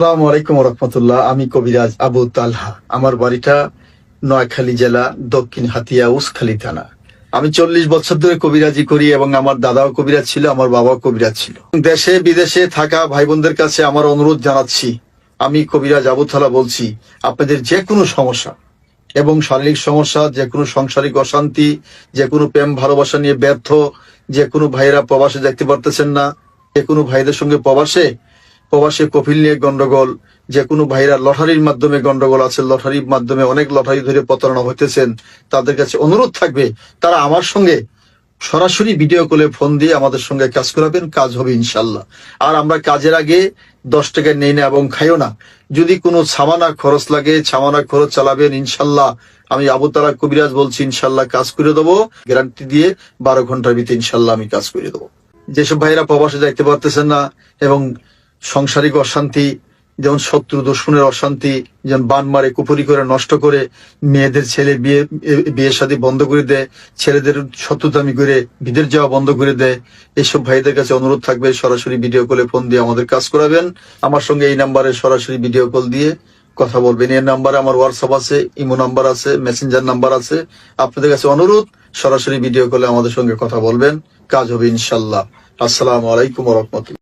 আসসালামু আলাইকুম রহমতুল্লাহ। আমি কবিরাজ আবু তালহা। আমার বাড়িটা নোয়াখালী জেলা, দক্ষিণ হাতিয়া, উসখালী থানা। আমি 40 বছর ধরে কবিরাজি করি এবং আমার দাদাও কবিরাজ ছিল, আমার বাবাও কবিরাজ ছিল। দেশে বিদেশে থাকা ভাই বোনদের কাছে আমার অনুরোধ জানাচ্ছি, আমি কবিরাজ আবু তালহা বলছি, আপনাদের যে কোনো সমস্যা এবং শারীরিক সমস্যা, যে কোনো সাংসারিক অশান্তি, যে কোনো প্রেম ভালোবাসা নিয়ে ব্যর্থ, যে কোনো ভাইরা প্রবাসে দেখতে পারতেছেন না, যে কোনো ভাইদের সঙ্গে প্রবাসে কফিল নিয়ে গন্ডগোল, যে কোনো ভাইরা লটারির মাধ্যমে গন্ডগোল আছে, লটারির মাধ্যমে অনেক লটারি ধরে প্রতারণা হইতেছেন, তাদের কাছে অনুরোধ থাকবে তারা আমার সঙ্গে সরাসরি ভিডিও কলে ফোন দিয়ে আমাদের সঙ্গে কাজ করাবেন, কাজ হবে ইনশাল্লাহ। আর আমরা কাজের আগে 10 টাকা নেই না এবং খাইও না। যদি কোনো সামানা খরচ লাগে, সামানা খরচ চালাবেন ইনশাল্লাহ। আমি আবু তালহা কবিরাজ বলছি, ইনশাল্লাহ কাজ করে দেবো, গ্যারান্টি দিয়ে 12 ঘন্টার ভিতরে ইনশাল্লাহ আমি কাজ করে দেবো। যেসব ভাইরা প্রবাসে দেখতে পারতেছেন না এবং সাংসারিক অশান্তি, যেমন শত্রু দুশ্মনের অশান্তি, যেমন বান মারে, কুপুরি করে, নষ্ট করে, মেয়েদের ছেলে বিয়ে শাদী বন্ধ করে দেয়, ছেলেদের শত্রুতামি করে বিদেশ যাওয়া বন্ধ করে দেয়, এইসব ভাইদের কাছে অনুরোধ থাকবে সরাসরি ভিডিও কলে ফোন দিয়ে আমাদের কাজ করাবেন। আমার সঙ্গে এই নাম্বারে সরাসরি ভিডিও কল দিয়ে কথা বলবেন। এই নাম্বারে আমার হোয়াটসঅ্যাপ আছে, ইমো নাম্বার আছে, মেসেঞ্জার নাম্বার আছে। আপনাদের কাছে অনুরোধ, সরাসরি ভিডিও কলে আমাদের সঙ্গে কথা বলবেন, কাজ হবে ইনশাল্লাহ। আসসালামু আলাইকুম রহমতুল্লাহ।